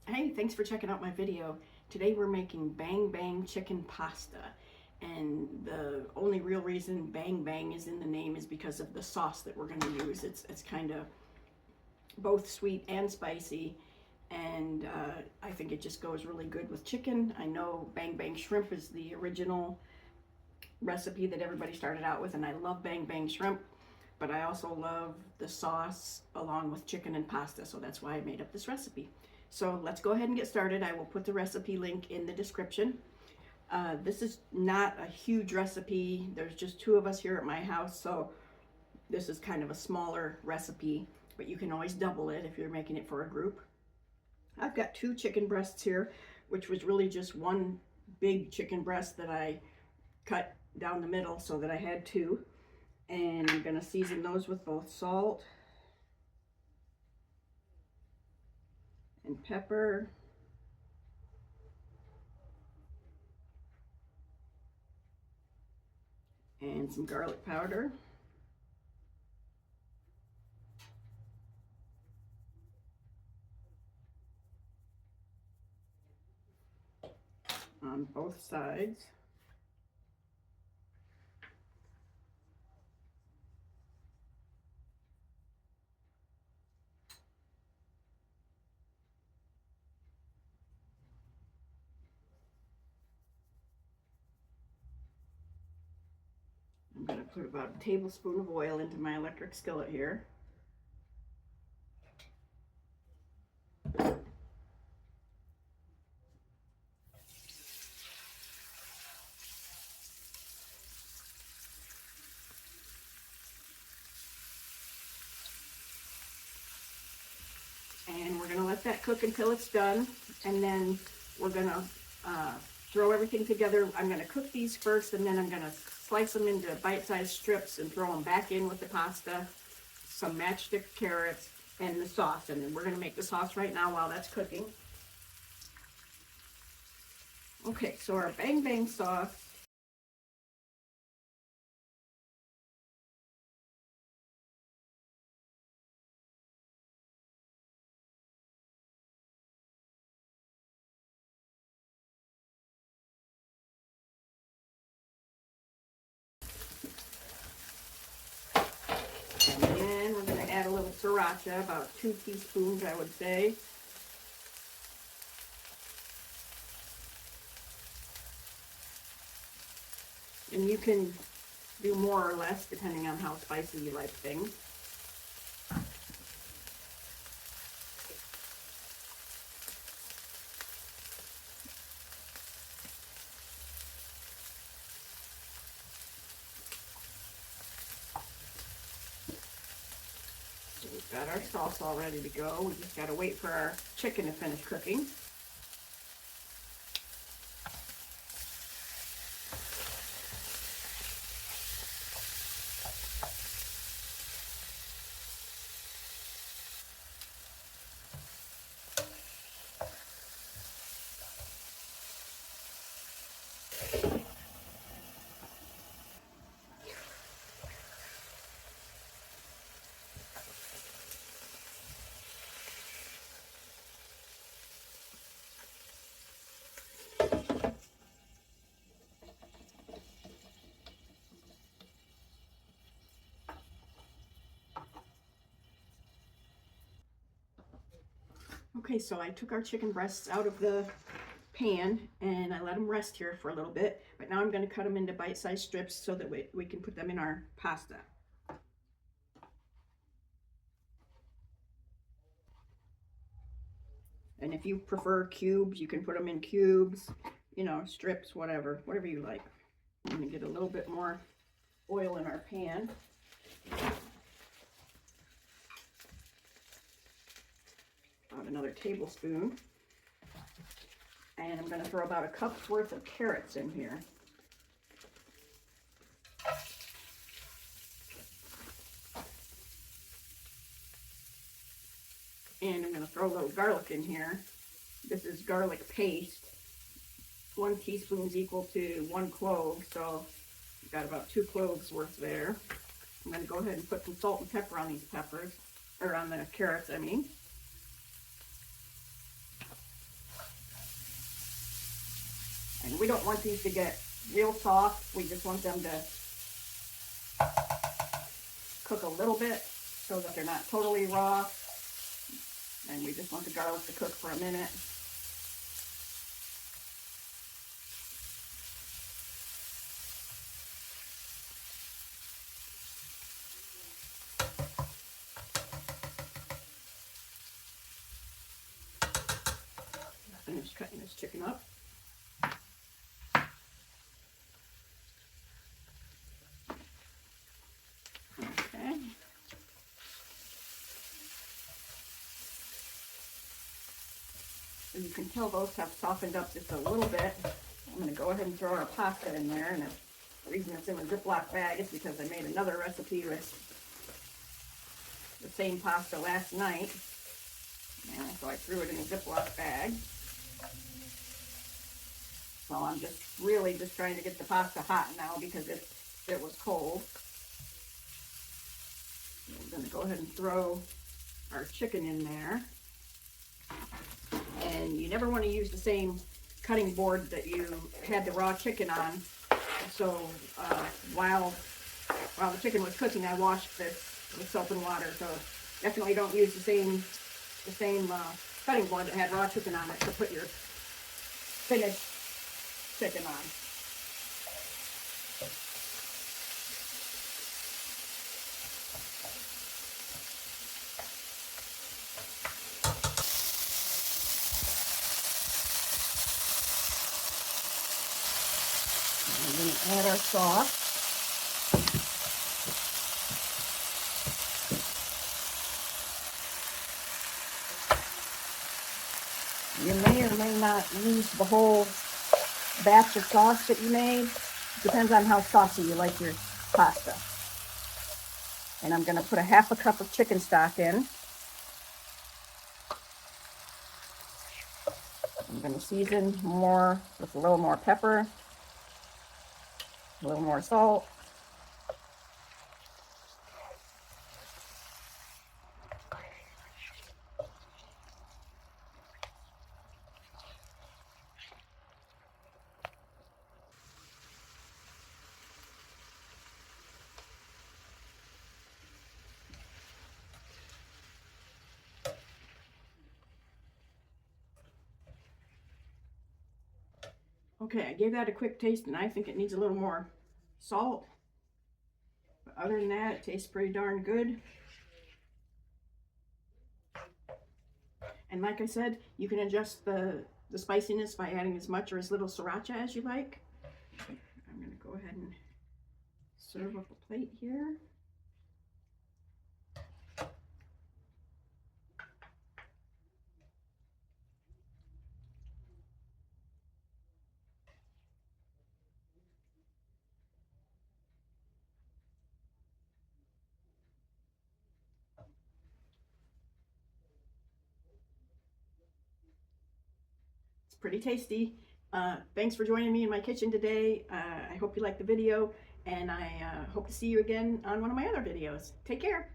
Hey, thanks for checking out my video. Today we're making bang bang chicken pasta. And the only real reason bang bang is in the name is because of the sauce that we're going to use. It's kind of both sweet and spicy, and I think it just goes really good with chicken. I know bang bang shrimp is the original recipe that everybody started out with, and I love bang bang shrimp, but I also love the sauce along with chicken and pasta, so that's why I made up this recipe. So let's go ahead and get started. I will put the recipe link in the description. This is not a huge recipe. There's just two of us here at my house, so this is kind of a smaller recipe, but you can always double it if you're making it for a group. I've got 2 chicken breasts here, which was really just one big chicken breast that I cut down the middle so that I had 2. And I'm going to season those with both salt and pepper and some garlic powder. On both sides. I'm going to put about a tablespoon of oil into my electric skillet here. And we're going to let that cook until it's done, and then we're going to throw everything together. I'm going to cook these first, and then I'm going to slice them into bite-sized strips and throw them back in with the pasta, some matchstick carrots, and the sauce. And then we're going to make the sauce right now while that's cooking. Okay, so our bang bang sauce. And then we're going to add a little sriracha, about 2 teaspoons, I would say. And you can do more or less depending on how spicy you like things. So we've got our sauce all ready to go. We just got to wait for our chicken to finish cooking. Okay, so I took our chicken breasts out of the pan and I let them rest here for a little bit, but now I'm going to cut them into bite-sized strips so that we can put them in our pasta. And if you prefer cubes, you can put them in cubes, you know, strips, whatever you like. I'm going to get a little bit more oil in our pan. About another tablespoon. And I'm going to throw about a cup's worth of carrots in here. And I'm going to throw a little garlic in here. This is garlic paste. 1 teaspoon is equal to 1 clove, so I've got about 2 cloves worth there. I'm going to go ahead and put some salt and pepper on these peppers, or on the carrots, I mean. We don't want these to get real soft. We just want them to cook a little bit so that they're not totally raw. And we just want the garlic to cook for a minute. Finish cutting this chicken up. Okay. So you can tell those have softened up just a little bit. I'm going to go ahead and throw our pasta in there, and the reason it's in a Ziploc bag is because I made another recipe with the same pasta last night, and so I threw it in a Ziploc bag. So I'm just really trying to get the pasta hot now because it was cold. I'm going to go ahead and throw our chicken in there. And you never want to use the same cutting board that you had the raw chicken on. So while the chicken was cooking, I washed this with soap and water. So definitely don't use the same cutting board that had raw chicken on it to put your finished chicken on. And then add our sauce. You may or may not use the whole batch of sauce that you made. Depends on how saucy you like your pasta. And I'm going to put a half a cup of chicken stock in. I'm going to season more with a little more pepper, a little more salt. Okay, I gave that a quick taste and I think it needs a little more salt. But other than that, it tastes pretty darn good. And like I said, you can adjust the spiciness by adding as much or as little sriracha as you like. I'm going to go ahead and serve up a plate here. Pretty tasty. Thanks for joining me in my kitchen today. I hope you liked the video, and I hope to see you again on one of my other videos. Take care.